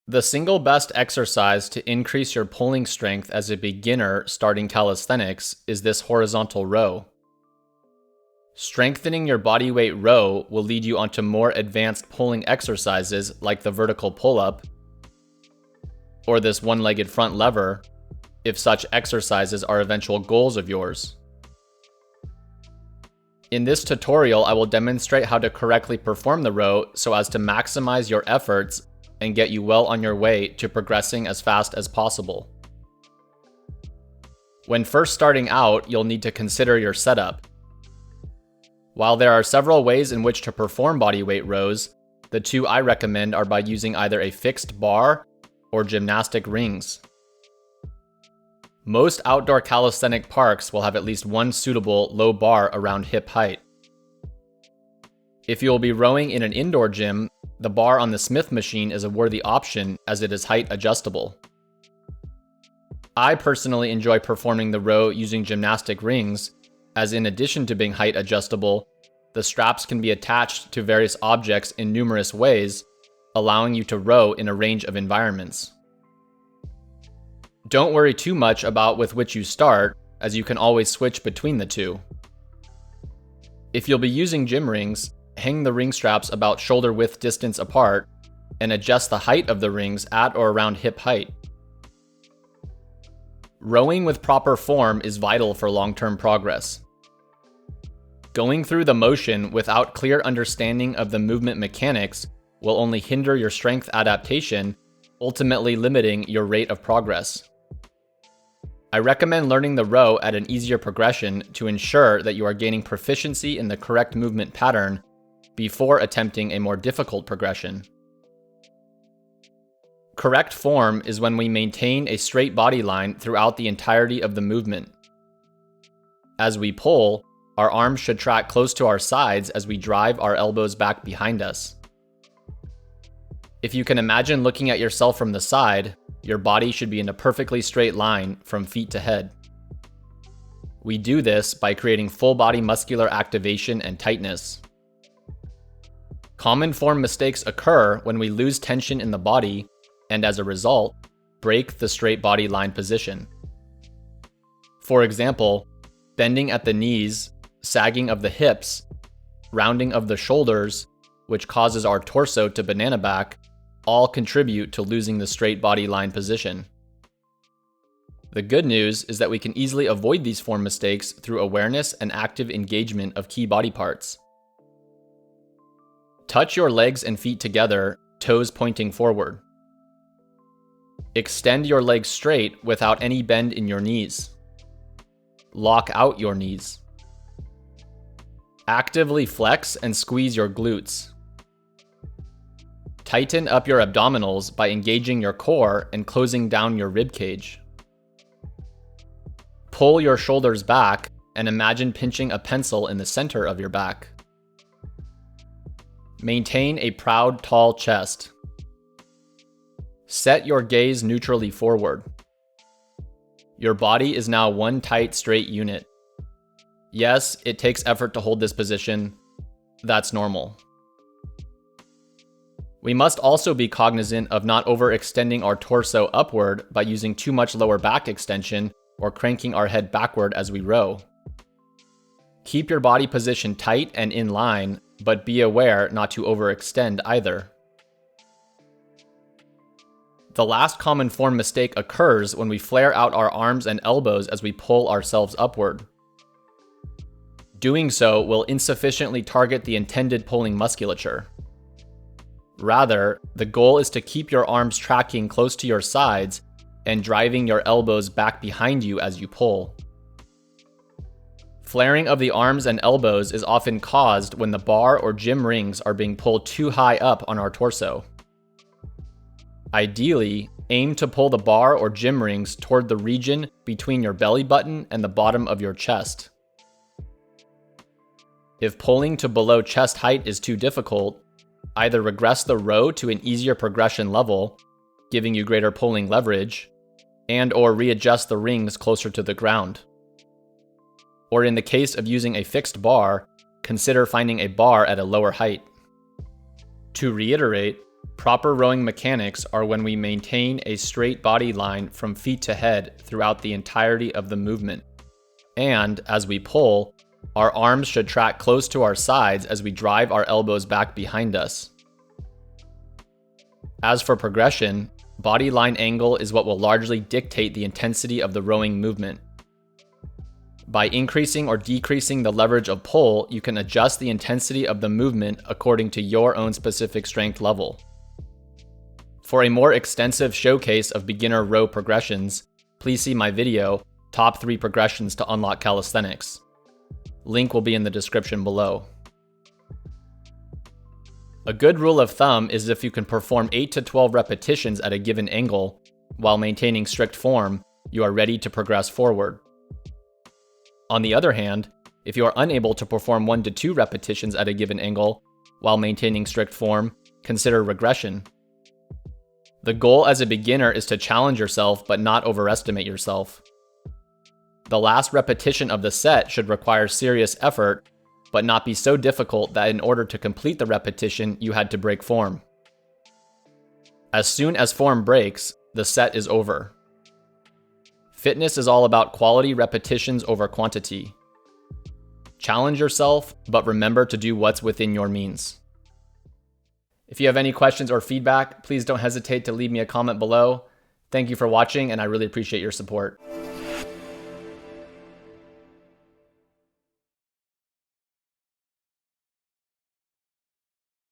The single best exercise to increase your pulling strength as a beginner starting calisthenics is this horizontal row. Strengthening your bodyweight row will lead you onto more advanced pulling exercises like the vertical pull-up or this one-legged front lever, if such exercises are eventual goals of yours. In this tutorial, I will demonstrate how to correctly perform the row so as to maximize your efforts and get you well on your way to progressing as fast as possible. When first starting out, you'll need to consider your setup. While there are several ways in which to perform bodyweight rows, the two I recommend are by using either a fixed bar or gymnastic rings. Most outdoor calisthenic parks will have at least one suitable low bar around hip height. If you will be rowing in an indoor gym, the bar on the Smith machine is a worthy option as it is height adjustable. I personally enjoy performing the row using gymnastic rings, as in addition to being height adjustable, the straps can be attached to various objects in numerous ways, allowing you to row in a range of environments. Don't worry too much about with which you start, as you can always switch between the two. If you'll be using gym rings, hang the ring straps about shoulder width distance apart and adjust the height of the rings at or around hip height. Rowing with proper form is vital for long-term progress. Going through the motion without clear understanding of the movement mechanics will only hinder your strength adaptation, ultimately limiting your rate of progress. I recommend learning the row at an easier progression to ensure that you are gaining proficiency in the correct movement pattern before attempting a more difficult progression. Correct form is when we maintain a straight body line throughout the entirety of the movement. As we pull, our arms should track close to our sides as we drive our elbows back behind us. If you can imagine looking at yourself from the side, your body should be in a perfectly straight line from feet to head. We do this by creating full body muscular activation and tightness. Common form mistakes occur when we lose tension in the body and, as a result, break the straight body line position. For example, bending at the knees, sagging of the hips, rounding of the shoulders, which causes our torso to banana back, all contribute to losing the straight body line position. The good news is that we can easily avoid these form mistakes through awareness and active engagement of key body parts. Touch your legs and feet together, toes pointing forward. Extend your legs straight without any bend in your knees. Lock out your knees. Actively flex and squeeze your glutes. Tighten up your abdominals by engaging your core and closing down your rib cage. Pull your shoulders back and imagine pinching a pencil in the center of your back. Maintain a proud, tall chest. Set your gaze neutrally forward. Your body is now one tight, straight unit. Yes, it takes effort to hold this position. That's normal. We must also be cognizant of not overextending our torso upward by using too much lower back extension or cranking our head backward as we row. Keep your body position tight and in line, but be aware not to overextend either. The last common form mistake occurs when we flare out our arms and elbows as we pull ourselves upward. Doing so will insufficiently target the intended pulling musculature. Rather, the goal is to keep your arms tracking close to your sides and driving your elbows back behind you as you pull. Flaring of the arms and elbows is often caused when the bar or gym rings are being pulled too high up on our torso. Ideally, aim to pull the bar or gym rings toward the region between your belly button and the bottom of your chest. If pulling to below chest height is too difficult, either regress the row to an easier progression level, giving you greater pulling leverage, and/or readjust the rings closer to the ground. Or in the case of using a fixed bar, consider finding a bar at a lower height. To reiterate, Proper rowing mechanics are when we maintain a straight body line from feet to head throughout the entirety of the movement. And as we pull, our arms should track close to our sides as we drive our elbows back behind us. As for progression, body line angle is what will largely dictate the intensity of the rowing movement. By increasing or decreasing the leverage of pull, you can adjust the intensity of the movement according to your own specific strength level. For a more extensive showcase of beginner row progressions, please see my video, Top 3 Progressions to Unlock Calisthenics. Link will be in the description below. A good rule of thumb is if you can perform 8 to 12 repetitions at a given angle while maintaining strict form, you are ready to progress forward. On the other hand, if you are unable to perform 1 to 2 repetitions at a given angle while maintaining strict form, consider regression. The goal as a beginner is to challenge yourself but not overestimate yourself. The last repetition of the set should require serious effort, but not be so difficult that in order to complete the repetition, you had to break form. As soon as form breaks, the set is over. Fitness is all about quality repetitions over quantity. Challenge yourself, but remember to do what's within your means. If you have any questions or feedback, please don't hesitate to leave me a comment below. Thank you for watching, and I really appreciate your support.